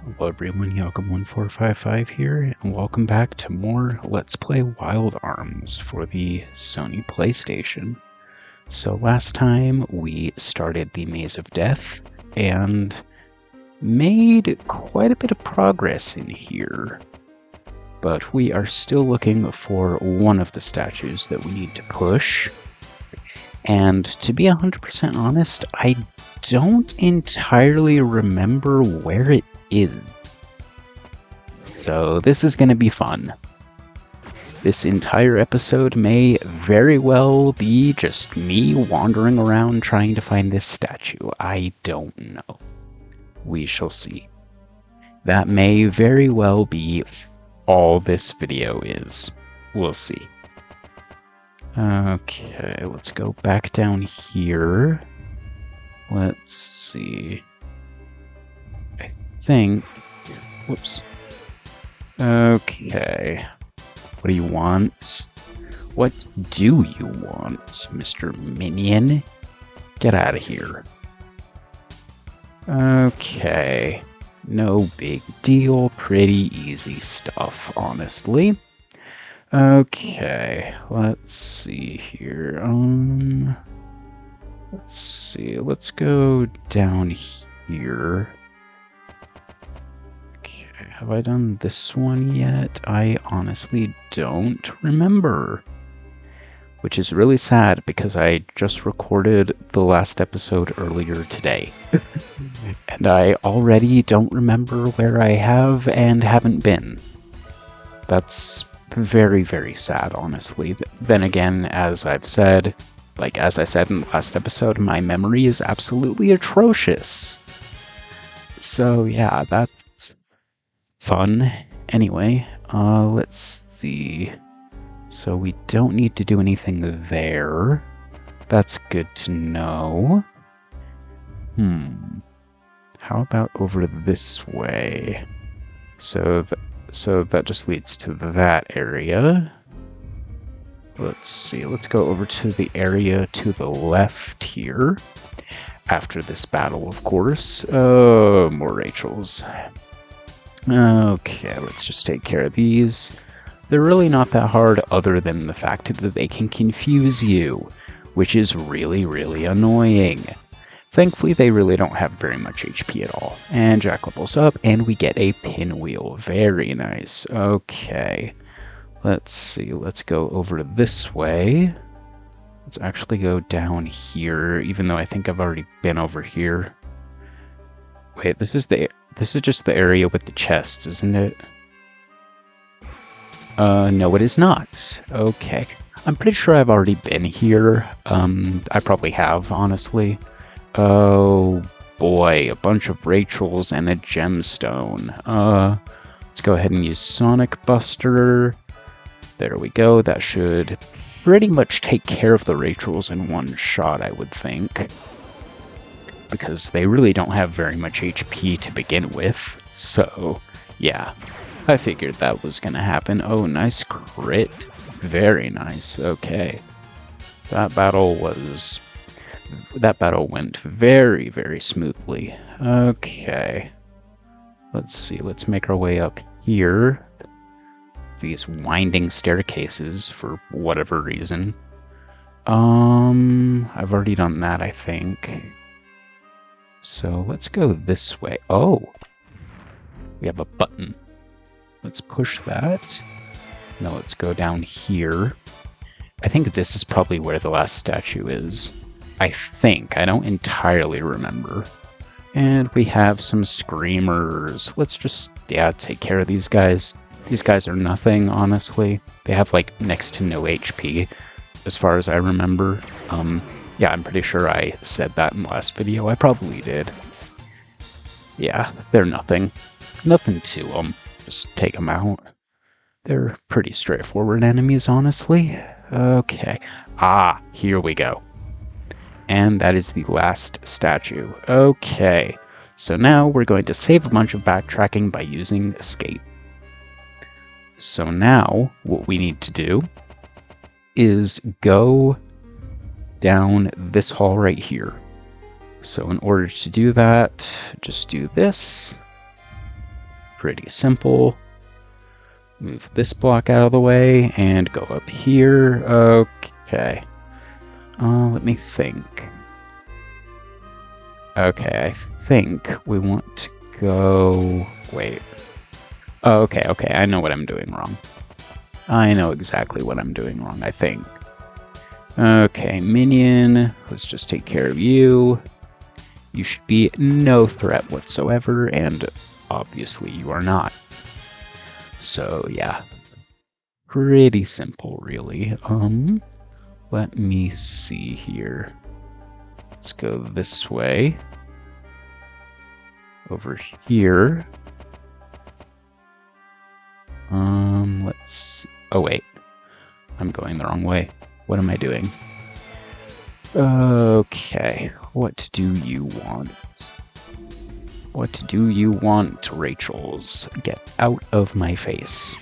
Hello everyone, Yagam1455 here, and welcome back to more Let's Play Wild Arms for the Sony PlayStation. So last time we started the Maze of Death, and made quite a bit of progress in here. But we are still looking for one of the statues that we need to push. And to be 100% honest, I don't entirely remember where it is. So this is going to be fun. This entire episode may very well be just me wandering around trying to find this statue. I don't know. We shall see. That may very well be all this video is. We'll see. Okay, let's go back down here. Let's see. I think... Whoops. Okay. What do you want? What do you want, Mr. Minion? Get out of here. Okay. No big deal. Pretty easy stuff, honestly. Okay, let's see here. Let's see. Let's go down here. Okay, have I done this one yet? I honestly don't remember. Which is really sad because I just recorded the last episode earlier today. And I already don't remember where I have and haven't been. That's very, very sad, honestly. Then again, as I said in the last episode, my memory is absolutely atrocious. So yeah, that's fun. Anyway, let's see. So we don't need to do anything there. That's good to know. How about over this way? So that just leads to that area. Let's see, let's go over to the area to the left here. After this battle, of course. More Rachels. Okay, let's just take care of these. They're really not that hard other than the fact that they can confuse you, which is really, really annoying. Thankfully, they really don't have very much HP at all. And Jack levels up, and we get a pinwheel. Very nice. Okay. Let's see. Let's go over this way. Let's actually go down here, even though I think I've already been over here. Wait, this is just the area with the chests, isn't it? No, it is not. Okay. I'm pretty sure I've already been here. I probably have, honestly. Oh boy, a bunch of Rachels and a gemstone. Let's go ahead and use Sonic Buster. There we go. That should pretty much take care of the Rachels in one shot, I would think. Because they really don't have very much HP to begin with. So, yeah. I figured that was gonna happen. Oh, nice crit. Very nice. Okay. That battle went very, very smoothly. Okay. Let's see. Let's make our way up here. These winding staircases for whatever reason. I've already done that, I think. So let's go this way. Oh! We have a button. Let's push that. Now let's go down here. I think this is probably where the last statue is. I think. I don't entirely remember. And we have some screamers. Let's just, take care of these guys. These guys are nothing, honestly. They have, like, next to no HP, as far as I remember. Yeah, I'm pretty sure I said that in the last video. I probably did. Yeah, they're nothing. Nothing to them. Just take them out. They're pretty straightforward enemies, honestly. Okay. Ah, here we go. And that is the last statue. Okay. So now we're going to save a bunch of backtracking by using escape. So now what we need to do is go down this hall right here. So in order to do that, just do this. Pretty simple. Move this block out of the way and go up here. Okay. Let me think. Okay, I think we want to go... Wait. Okay, I know what I'm doing wrong. I know exactly what I'm doing wrong, I think. Okay, minion. Let's just take care of you. You should be no threat whatsoever, and obviously you are not. So, yeah. Pretty simple, really. Let me see here. Let's go this way. Over here. Let's... Oh, wait. I'm going the wrong way. What am I doing? Okay. What do you want? What do you want, Rachel's? Get out of my face.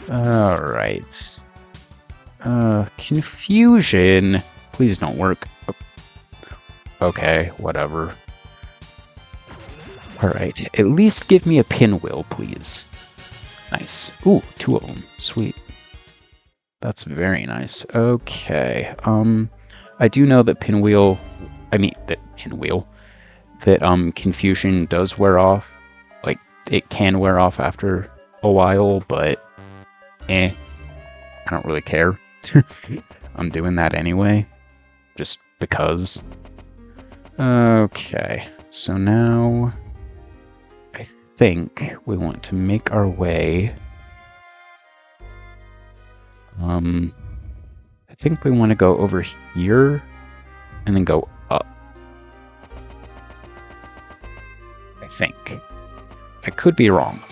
Alright. Confusion. Please don't work. Okay, whatever. Alright, at least give me a pinwheel, please. Nice. Ooh, 2 of them. Sweet. That's very nice. Okay, I do know that confusion does wear off. Like, it can wear off after a while, but I don't really care. I'm doing that anyway, just because. Okay, so now I think we want to make our way. I think we want to go over here and then go up. I think. I could be wrong.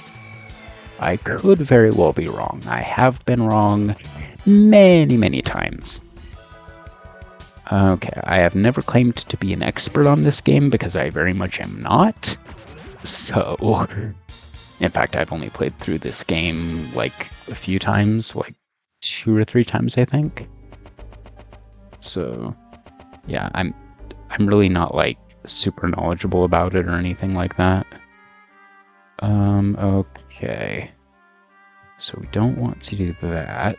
I could very well be wrong. I have been wrong many, many times. Okay, I have never claimed to be an expert on this game because I very much am not. So, in fact, I've only played through this game like a few times, like 2 or 3 times, I think. So, yeah, I'm really not like super knowledgeable about it or anything like that. Okay. So we don't want to do that.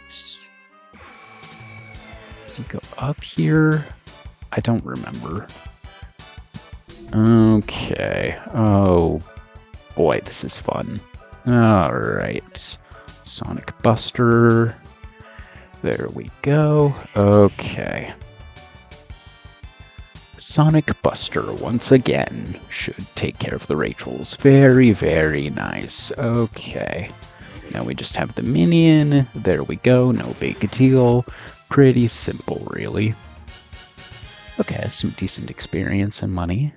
Did you go up here? I don't remember. Okay. Oh boy, this is fun. Alright. Sonic Buster. There we go. Okay. Sonic Buster, once again, should take care of the Rachels. Very, very nice. Okay. Now we just have the minion. There we go. No big deal. Pretty simple, really. Okay, some decent experience and money.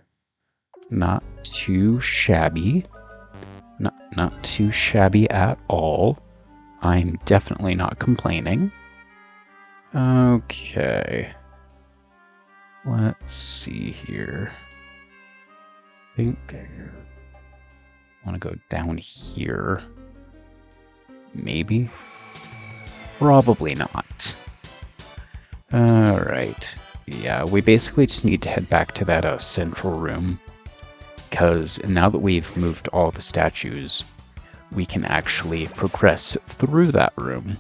Not too shabby. Not too shabby at all. I'm definitely not complaining. Okay. Let's see here. I think I want to go down here. Maybe? Probably not. Alright. Yeah, we basically just need to head back to that central room. Because now that we've moved all the statues, we can actually progress through that room.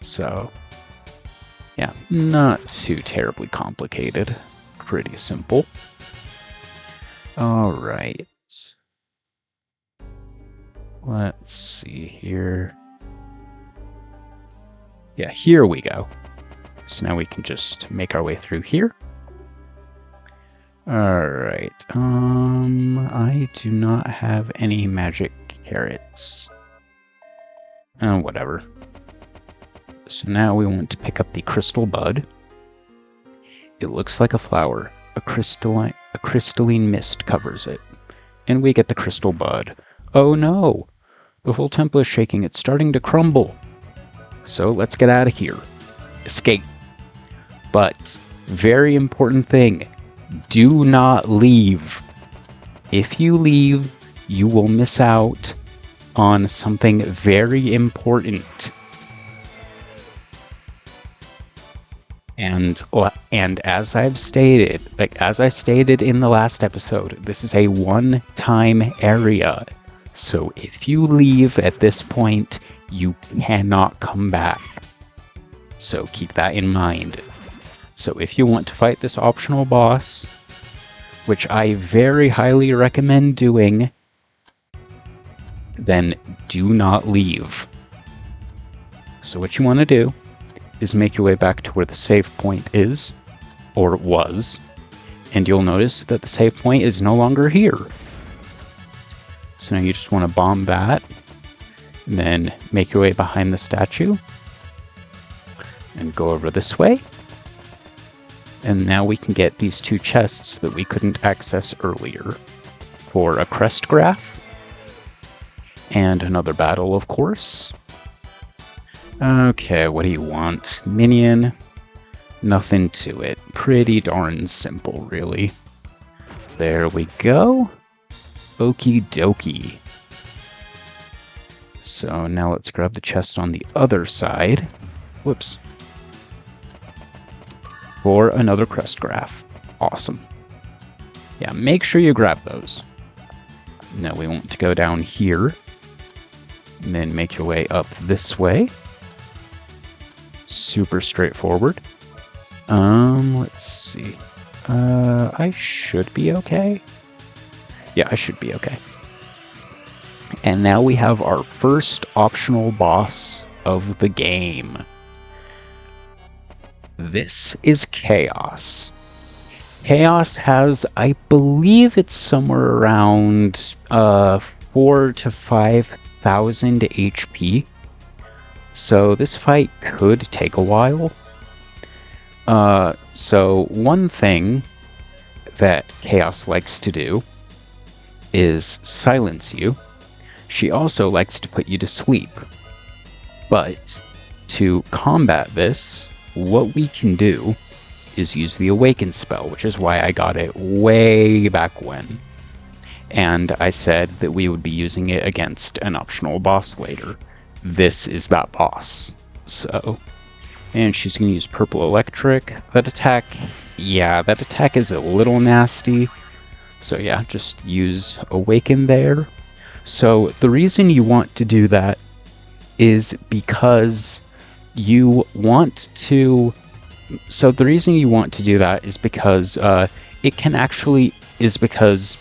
So, yeah, not too terribly complicated. Pretty simple. Alright. Let's see here. Yeah, here we go. So now we can just make our way through here. Alright, I do not have any magic carrots. Oh, whatever. So now we want to pick up the crystal bud. It looks like a flower. A crystalline mist covers it. And we get the crystal bud. Oh no! The whole temple is shaking. It's starting to crumble. So let's get out of here. Escape. But, very important thing. Do not leave. If you leave, you will miss out on something very important. And as I've stated, as I stated in the last episode, this is a one-time area. So if you leave at this point, you cannot come back. So keep that in mind. So if you want to fight this optional boss, which I very highly recommend doing, then do not leave. So what you want to do is make your way back to where the save point is, or was, and you'll notice that the save point is no longer here. So now you just want to bomb that, and then make your way behind the statue, and go over this way. And now we can get these two chests that we couldn't access earlier for a crest graph, and another battle, of course. Okay, what do you want? Minion? Nothing to it. Pretty darn simple, really. There we go. Okie dokie. So now let's grab the chest on the other side. Whoops. For another crest graph. Awesome. Yeah, make sure you grab those. Now we want to go down here. And then make your way up this way. Super straightforward. Let's see. I should be okay. Yeah, I should be okay. And now we have our first optional boss of the game. This is Chaos. Chaos has, I believe it's somewhere around 4,000 to 5,000 HP. So this fight could take a while. So one thing that Chaos likes to do is silence you. She also likes to put you to sleep. But to combat this, what we can do is use the Awaken spell, which is why I got it way back when. And I said that we would be using it against an optional boss later. This is that boss. So, and she's going to use Purple Electric. That attack is a little nasty. So yeah, just use Awaken there. So the reason you want to do that is because you want to... So the reason you want to do that is because it can actually... is because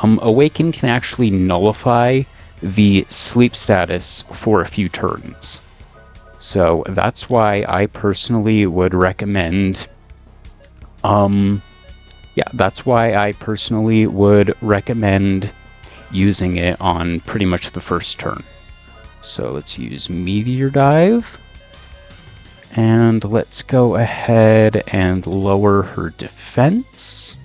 Awaken can actually nullify the sleep status for a few turns. So that's why I personally would recommend... that's why I personally would recommend using it on pretty much the first turn. So let's use Meteor Dive. And let's go ahead and lower her defense.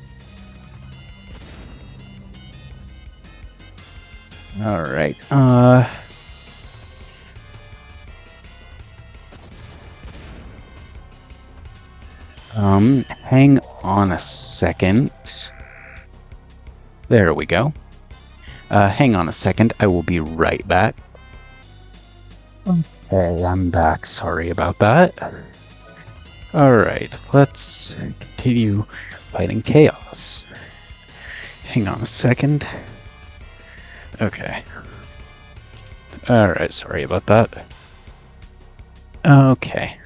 Alright, hang on a second. There we go. Hang on a second, I will be right back. Okay, I'm back. Sorry about that. Alright, let's continue fighting Chaos. Hang on a second. Okay. Alright, sorry about that. Okay.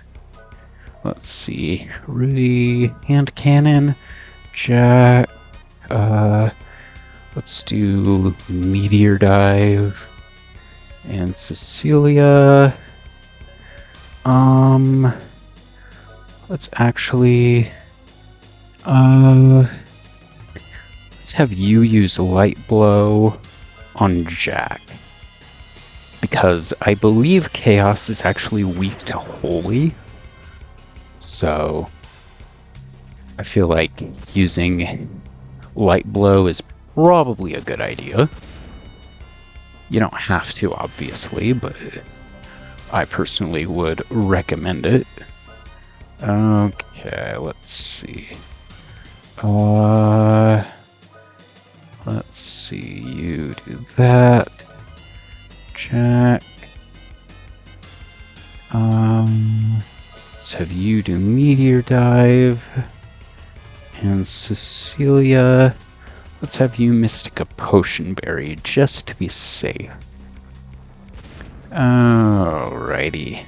Let's see. Rudy, hand cannon, Jack, let's do Meteor Dive, and Cecilia. Let's actually, let's have you use Light Blow on Jack. Because I believe Chaos is actually weak to Holy. So I feel like using Light Blow is probably a good idea. You don't have to, obviously, but I personally would recommend it. Okay, let's see. Let's see, you do that. Jack. Let's let's have you do Meteor Dive. And Cecilia, let's have you Mystica Potion Berry, just to be safe. Alrighty.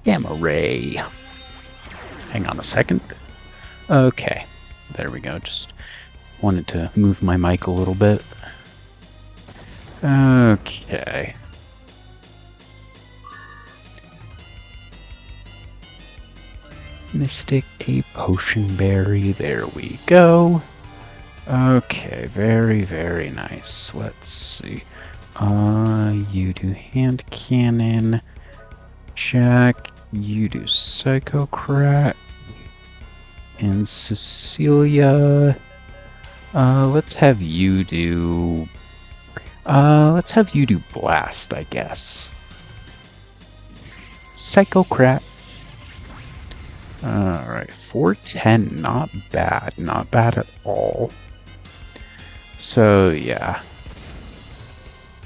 Gamma Ray. Hang on a second. Okay, there we go. Just wanted to move my mic a little bit. Okay. Mystic a Potion Berry. There we go. Okay, very, very nice. Let's see. You do Hand Cannon. Jack, you do Psycho Crack. And Cecilia, let's have you do Blast, I guess. Psycho Crack. Alright, 410, not bad at all. So, yeah.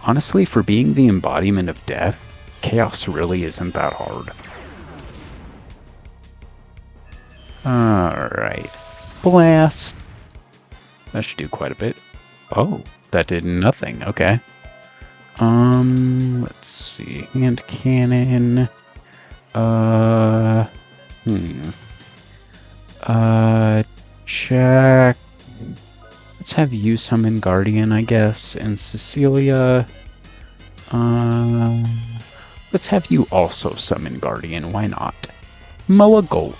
Honestly, for being the embodiment of death, Chaos really isn't that hard. Alright. Blast! That should do quite a bit. Oh, that did nothing, okay. Let's see. Hand Cannon. Jack. Let's have you summon Guardian, I guess, and Cecilia. Let's have you also summon Guardian, why not? Moa Gold.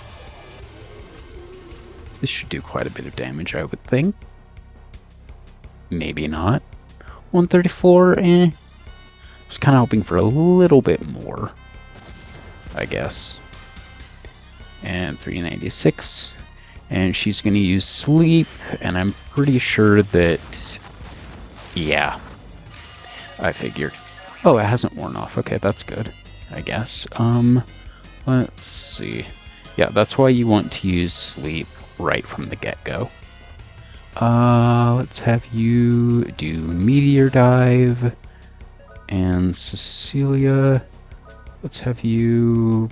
This should do quite a bit of damage, I would think. Maybe not. 134, I was kind of hoping for a little bit more, I guess. And 396. And she's going to use Sleep, and I'm pretty sure that... Yeah. I figured. Oh, it hasn't worn off. Okay, that's good, I guess. Let's see. Yeah, that's why you want to use Sleep right from the get-go. Let's have you do Meteor Dive. And Cecilia, let's have you...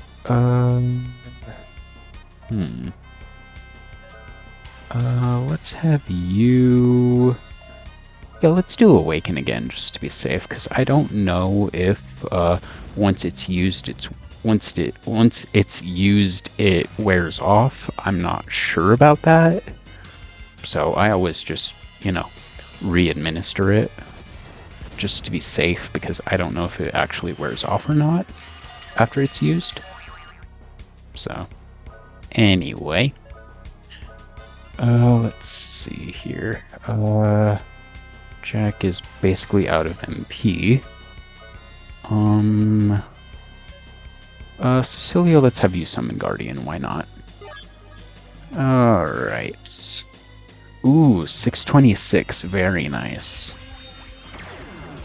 let's have you... Yeah, let's do Awaken again, just to be safe, because I don't know if once it's used, it wears off. I'm not sure about that. So I always just, re-administer it, just to be safe, because I don't know if it actually wears off or not after it's used. So, anyway. Let's see here. Jack is basically out of MP. Cecilia, let's have you summon Guardian, why not? Alright. Ooh, 626, very nice.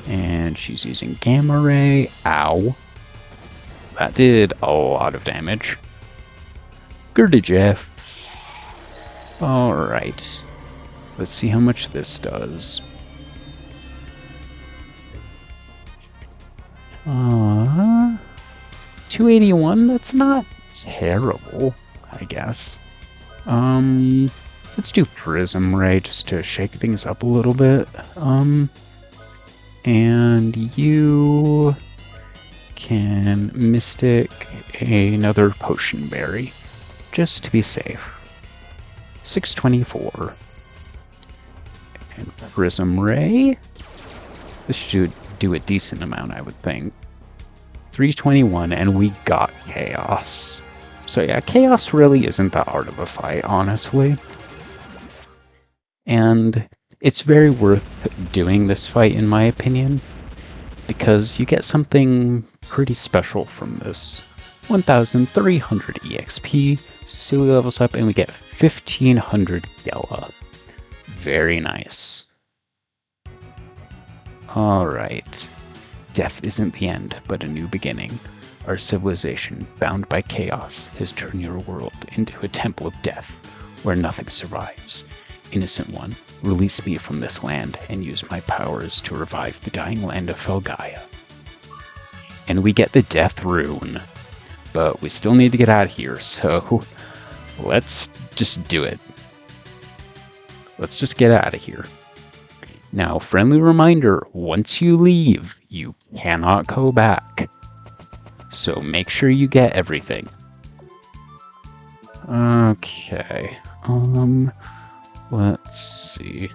And she's using Gamma Ray. Ow. That did a lot of damage. Good to Jeff. Alright. Let's see how much this does. 281? That's not terrible, I guess. Let's do Prism Ray just to shake things up a little bit. And you can Mystic another Potion Berry, just to be safe. 624. And Prism Ray. This should do a decent amount, I would think. 321, and we got Chaos. So yeah, Chaos really isn't that hard of a fight, honestly. And it's very worth doing this fight, in my opinion, because you get something pretty special from this. 1,300 EXP, Cecilia levels up, and we get 1,500 Yella. Very nice. Alright. Death isn't the end, but a new beginning. Our civilization, bound by chaos, has turned your world into a temple of death, where nothing survives. Innocent one, release me from this land and use my powers to revive the dying land of Felgaia. And we get the Death Rune. but we still need to get out of here, so let's just do it. Let's just get out of here. Now, friendly reminder, once you leave, you cannot go back. So make sure you get everything. Okay. Let's see.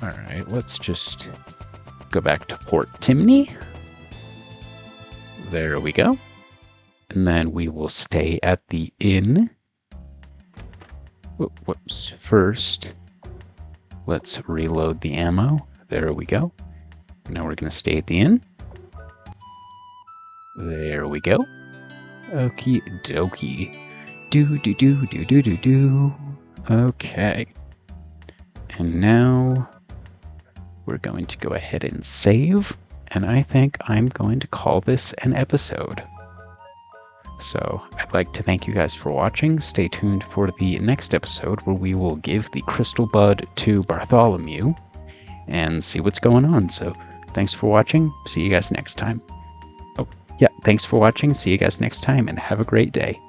Alright, let's just go back to Port Timney. There we go. And then we will stay at the inn. Whoops. First, let's reload the ammo. There we go. Now we're going to stay at the inn. There we go. Okie dokie. Do. Okay. And now we're going to go ahead and save. And I think I'm going to call this an episode. So I'd like to thank you guys for watching. Stay tuned for the next episode where we will give the crystal bud to Bartholomew and see what's going on. So thanks for watching. See you guys next time. Oh, yeah, thanks for watching. See you guys next time and have a great day.